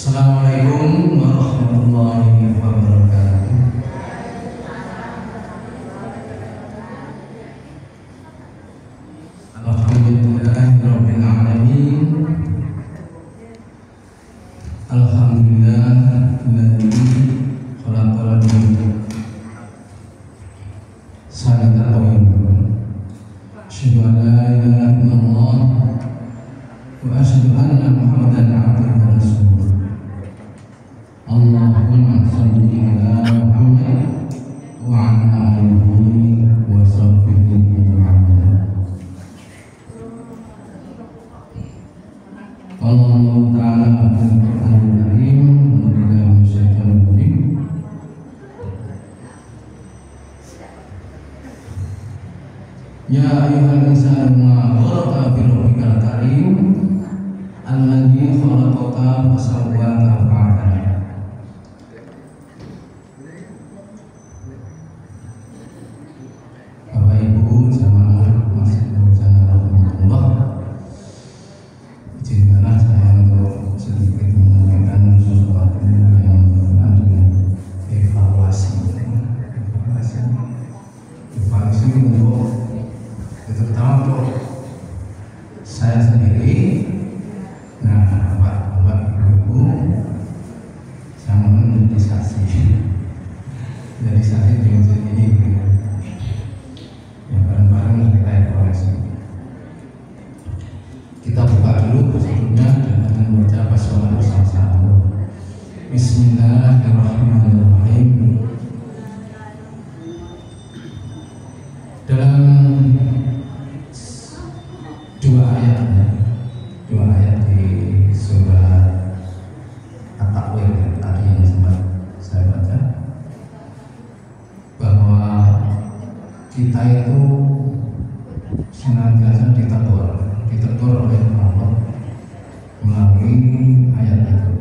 Assalamualaikum warahmatullahi wabarakatuh. Alhamdulillahirabbil alamin. Alhamdulillahilladzi khalaqal dunya sanatan wa yawman. Asyhadu an la ilaha illallah wa asyhadu anna Muhammadan abduhu wa rasuluh. Allahumma shalli ala Muhammad wa ala alihi wa sahbihi ajma'in. Allah Ta'ala Al-Quranul Karim Al-Quranul Karim. Ya ayyuhal insanu ma gharraka bi rabbikal karim alladzi khalaqaka fasawwaka fa'adala. Bapak Ibu jamaah masjid Nurjana rahmatullah, izinkanlah saya untuk sedikit menyampaikan sesuatu yang berkenaan dengan evaluasi untuk terutama untuk saya sendiri. Nah, Bapak Ibu, saya mohon jadi saksi di masjid ini. Ya, bareng-bareng kita evaluasi. Kita buka dulu sebelumnya dengan membaca basmalah bersama-sama. Bismillahirrahmanirrahim. Dalam dua ayat di surat At-Takwir tadi yang sempat saya baca, bahwa kita itu senantiasa ditegur oleh Allah melalui ayat itu.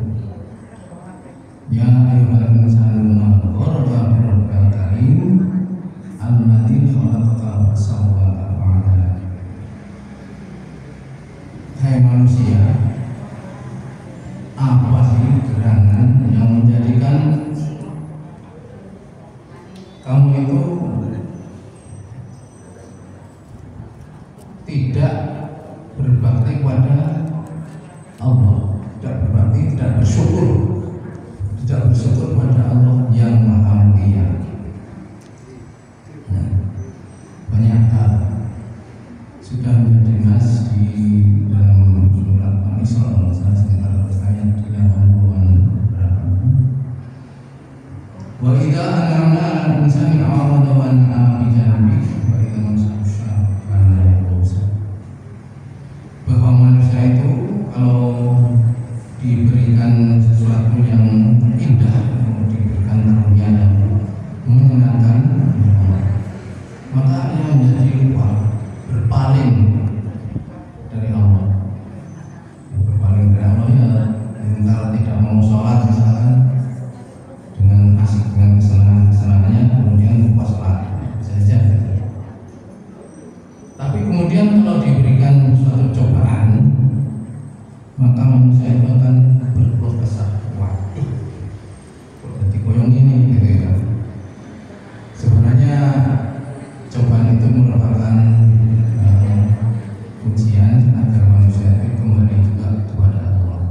Ya ayyuhal insanu ma gharraka bi rabbikal karim alladzi khalaqaka fasawwaka fa'adala. Hai manusia, apa sih gerangan yang menjadikan kamu itu tidak berbakti kepada Allah, tidak berbakti, tidak bersyukur kepada Allah yang Maha Mulia. Banyak hal sudah menjadi nas di dalam surat Al-Isra sekitar ayat 80-an berapa. Wa idza an'amna 'alal insani a'rada wa na'a bi janbihi wa idza massahu syarru kana ya'usa. Bahwa manusia itu kalau diberikan sesuatu yang indah, diberikan karunia yang menyenangkan, maka ia menjadi lupa, berpaling dari Allah. Berpaling dari Allah ya, kalau tidak mau sholat misalkan, dengan asik dengan kesenangannya, kemudian lupa sholat saja. Tapi kemudian kalau diberikan suatu cobaan, maka manusia itu akan berkeluh kesah. Waduh, kok jadi koyong ini gitu ya. Sebenarnya cobaan itu merupakan ujian agar manusia itu kembali juga kepada Allah.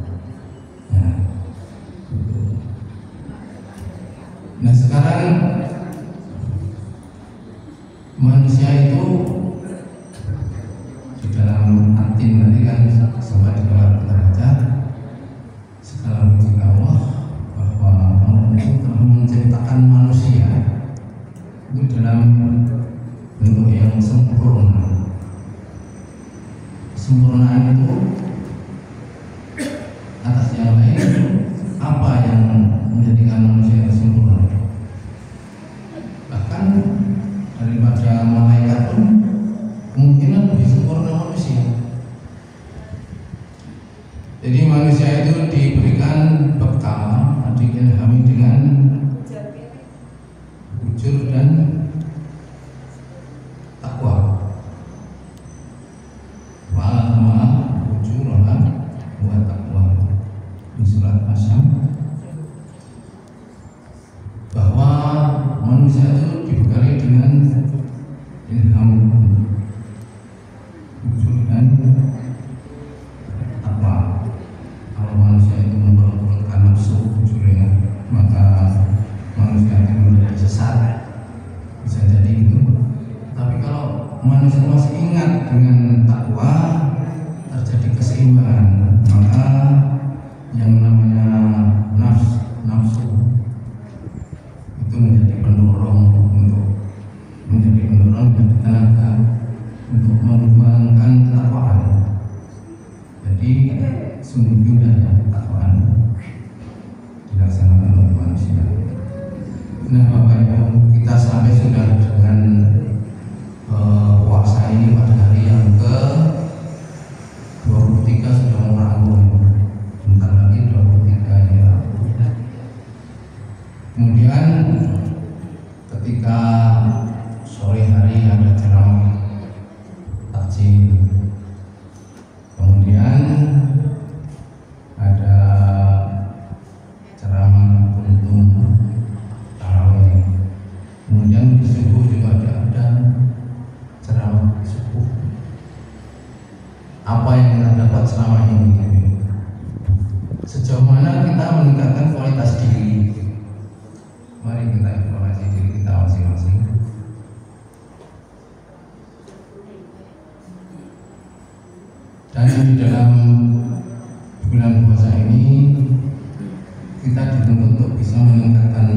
Nah sekarang manusia itu di dalam hati tadi kan sempat kita baca segala puji Allah bahwa Allah itu telah menciptakan manusia itu dalam bentuk yang sempurna. Sempurnaan itu atas yang lain, apa yang menjadikan manusia itu sempurna? Bahkan daripada malaikat pun kemungkinan lebih sempurna manusia. Jadi manusia itu diberikan bekal, diilhami dengan jujur dan takwa. Wa ma ujurana wa taqwa. Di surat Asy-Syams Kemudian ada ceramah kuntum tarawih. Kemudian di subuh juga ada ceramah di subuh. Apa yang kita dapat selama ini? Sejauh mana kita meningkatkan kualitas diri? Mari kita evaluasi diri kita masing-masing. Dan di dalam bulan puasa ini kita dituntut untuk bisa meningkatkan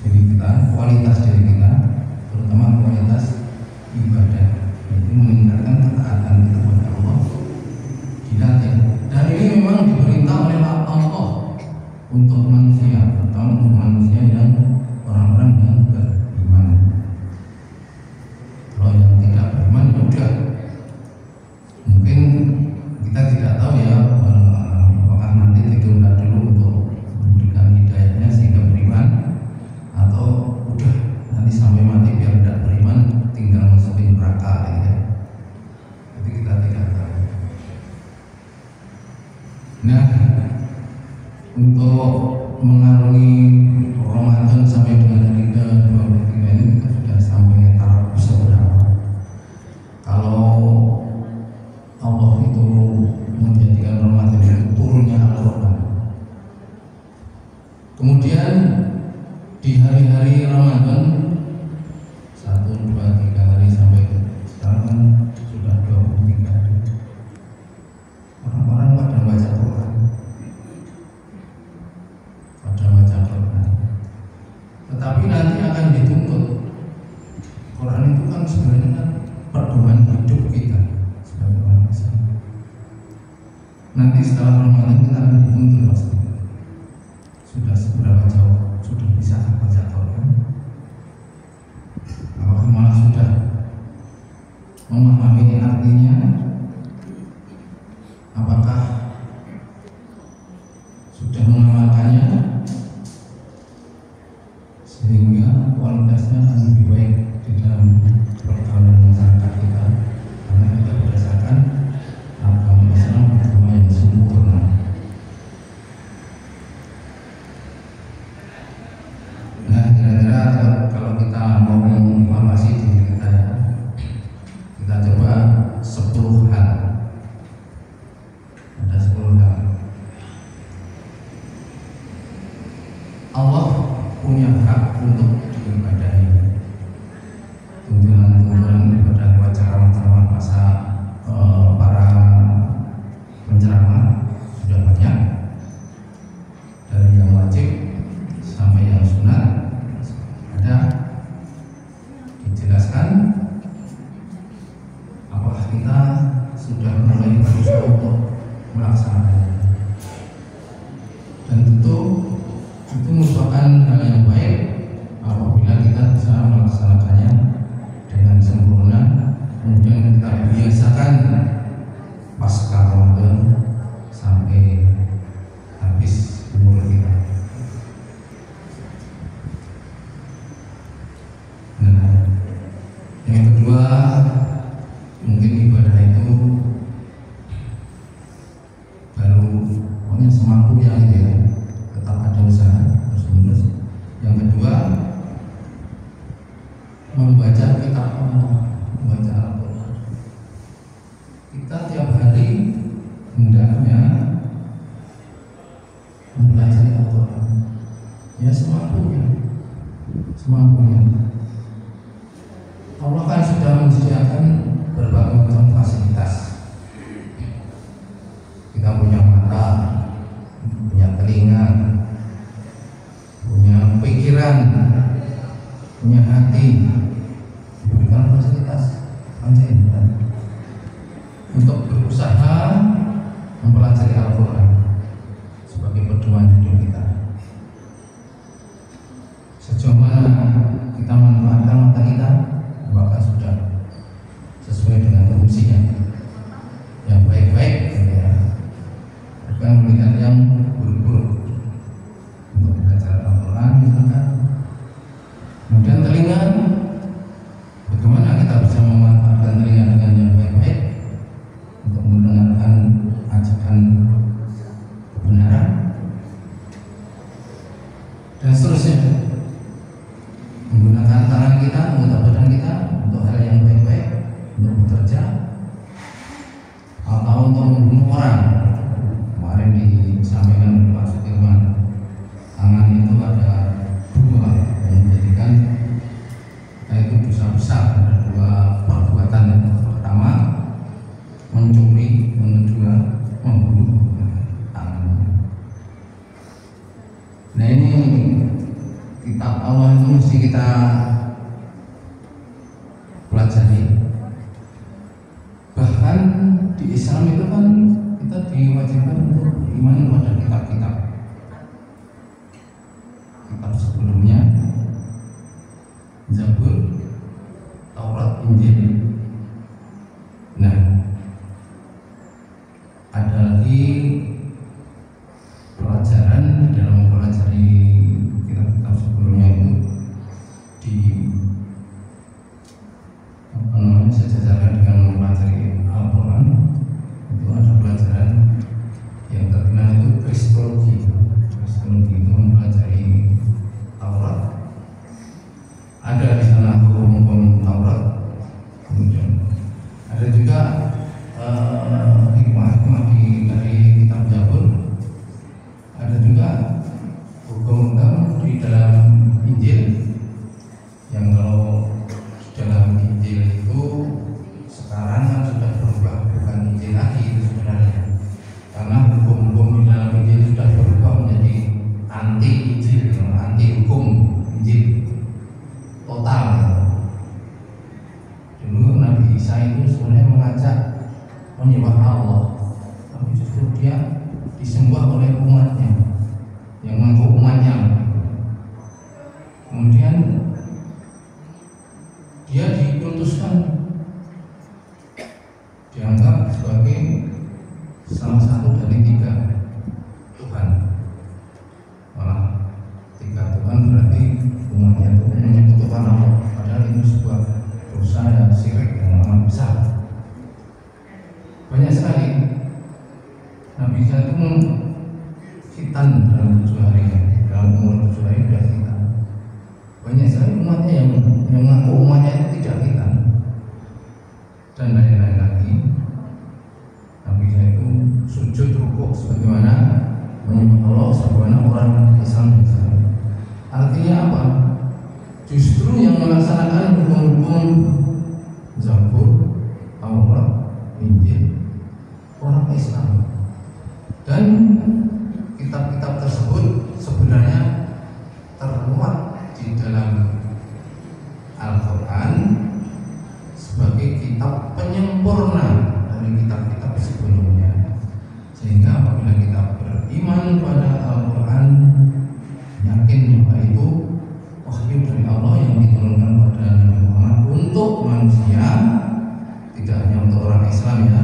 diri kita, kualitas diri kita, terutama kualitas ibadah, yaitu meningkatkan ketaatan kita kepada Allah dilatih. Dan ini memang diperintah oleh Allah untuk manusia, terutama untuk manusia yang orang-orang yang beriman. Kalau yang tidak beriman, ya udah. Mungkin kita tidak tahu ya, apakah nanti ditunda dulu untuk memberikan hidayahnya sehingga beriman, atau udah nanti sampai mati biar tidak beriman tinggal masukin neraka gitu ya. Jadi kita tidak tahu. Nah, untuk mengarungi Ramadan sampai dengan hari ke-23 ini kita sudah sampai taraf seberapa. Kalau Allah itu menjadikan Ramadan itu turunnya Al-Quran. Kemudian di hari-hari Ramadan 1, 2, 3 hari sampai sekarang kan sudah 23 hari. Orang-orang pada baca Quran, tetapi nanti akan dituntut. Quran itu kan sebenarnya kan pedoman hidup kita sebagai orang Islam. Nanti setelah Ramadan kita akan dituntut pasti. Sudah seberapa jauh sudah bisa baca Quran? Apakah malah sudah memahami artinya? Apakah sudah mengamalkannya sehingga kualitasnya akan lebih baik di dalam pergaulan masyarakat kita, karena kita berdasarkan agama Islam agama yang sempurna. Nah, kira-kira kalau kita mau mengevaluasi diri kita, kita coba 10 hal. Ada 10 hal. Allah punya hak untuk diibadahi. Tuntunan-tuntunan ibadah lewat ceramah-ceramah masa para penceramah sudah banyak, dari yang wajib sampai yang sunat ada dijelaskan. Apakah kita sudah mulai berusaha untuk melaksanakannya? Dan tentu itu merupakan hal yang baik apabila kita bisa melaksanakannya dengan sempurna, kemudian kita biasakan pasca Ramadan sampai habis umur kita. Nah, yang kedua, mungkin ibadah itu baru pokoknya semampu ya gitu ya, tetap ada usaha terus-menerus. Yang kedua, membaca kitab Allah, membaca Al-Quran. Kita tiap hari hendaknya mempelajari Al-Quran, ya semampunya. Allah kan sudah menyediakan berbagai macam fasilitas. Kita punya mata, punya telinga, punya pikiran, punya hati, diberikan fasilitas untuk berusaha mempelajari Al-Quran sebagai pedoman hidup kita. Sejauh mana kita memanfaatkan mata kita, maka sudah sesuai dengan fungsinya yang baik-baik, ya. Bukan melihat yang buruk-buruk. Untuk belajar Al-Quran misalkan. Kemudian telinga, bagaimana kita bisa memanfaatkan telinga dengan yang baik-baik? untuk membunuh orang. Kemarin disampaikan Pak Sudirman, tangan itu ada dua yang menjadikan itu dosa besar. Ada dua perbuatan. Yang pertama mencuri, yang kedua membunuh. Nah ini kitab Allah itu mesti kita pelajari. Bahkan di Islam itu kan kita diwajibkan untuk beriman pada kitab-kitab sebelumnya, Zabur, Taurat, Injil. Nah, ada lagi pelajaran dalam mempelajari kitab-kitab sebelumnya itu di sejajarkan dengan mempelajari Al-Quran. Itu ada pelajaran yang terkenal itu kristologi. Kristologi itu mempelajari Taurat. Ada di sana hukum-hukum Taurat. Kemudian ada juga hikmah-hikmah dari kitab Zabur. Ada juga hukum-hukum di dalam Injil, yang kalau dalam Injil itu sekarang kan sudah berubah, bukan Injil lagi itu sebenarnya, karena hukum-hukum di dalam Injil sudah berubah menjadi anti Injil, anti hukum Injil total. Dulu Nabi Isa itu sebenarnya mengajak menyembah Allah, tapi justru dia disembah oleh umatnya, yang mengaku umatnya. Kemudian dia dikultuskan, dianggap sebagai salah satu dari tiga Tuhan. Malah tiga Tuhan berarti umatnya itu menyebutkan Allah, padahal itu sebuah dosa dan syirik yang amat besar. Banyak sekali Nabi Isa itu khitan dalam 7 hari, dalam umur 7 hari sudah khitan. Banyak sekali umatnya yang mengaku umatnya itu tidak khitan, dan lain-lain lagi. Nabi Isa itu sujud rukuk sebagaimana menyembah Allah, sebagaimana orang Islam. Artinya apa? Justru yang melaksanakan hukum-hukum Zabur, Taurat, Injil orang Islam. Dan kitab-kitab tersebut sebenarnya termuat di dalam Al-Quran sebagai kitab penyempurna dari kitab-kitab sebelumnya. Sehingga apabila kita beriman pada Al-Quran, yakin bahwa itu wahyu dari Allah yang diturunkan pada Nabi Muhammad untuk manusia, tidak hanya untuk orang Islam ya,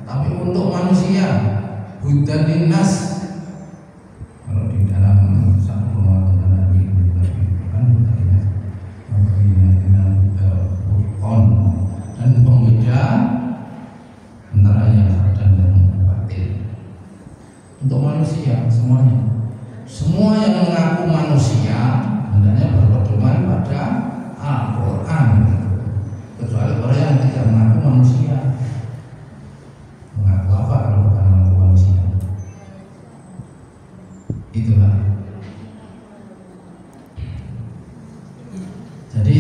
tapi untuk manusia, hudan linnas. Kalau di dalam satu Nabi kan dan pembeda antara yang hak dan yang batil untuk manusia semuanya. Semua yang mengaku manusia hendaknya berpedoman pada Al-Quran, kecuali orang yang tidak mengaku manusia. Mengaku apa kalau bukan mengaku manusia? Itulah. Jadi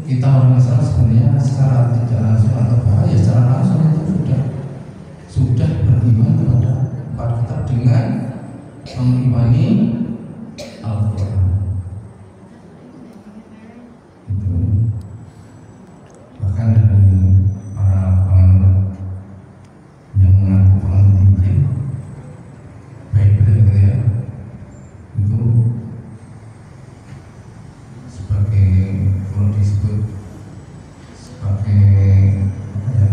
kita orang Islam sebenarnya secara tidak langsung atau bahaya secara langsung itu sudah beriman kepada empat kitab dengan mengimani Al-Quran. Itu bahkan dari para penganut yang mengaku penganut Injil, Bible gitu ya, itu sebagai kalau disebut sebagai ya,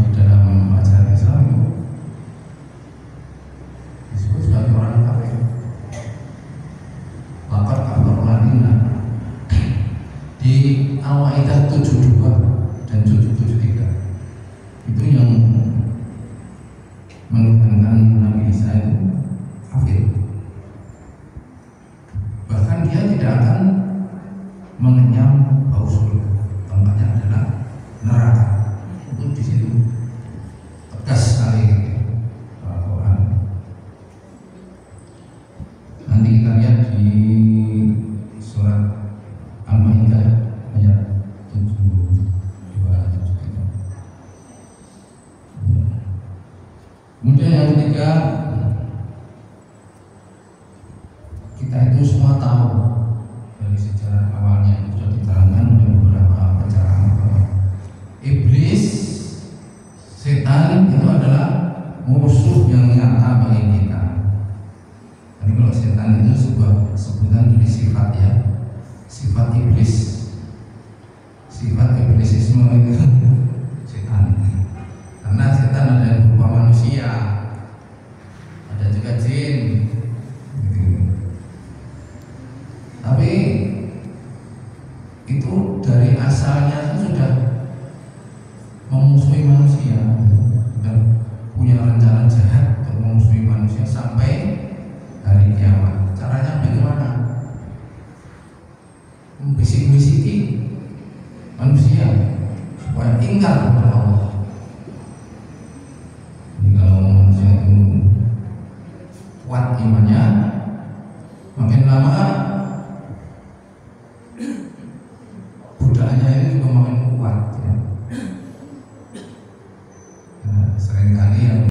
di dalam ajaran Islam itu disebut sebagai orang kafir. Kemudian yang ketiga, kita itu semua tahu dari sejarah awalnya itu sudah diterangkan oleh beberapa pencerama bahwa iblis, setan itu adalah musuh yang nyata bagi kita. Jadi kalau setan itu sebuah sebutan dari sifat ya, sifat iblis, sifat iblisisme itu setan. Karena setan ada yang berupa manusia, ada juga jin, gitu. Tapi itu dari asalnya itu sudah memusuhi manusia dan punya rencana jahat untuk memusuhi manusia sampai hari kiamat. Caranya bagaimana? Membisik-bisiki manusia supaya ingkar kepada Allah. Jadi kalau manusia itu kuat imannya, makin lama budaknya ini juga makin kuat ya. Nah, seringkali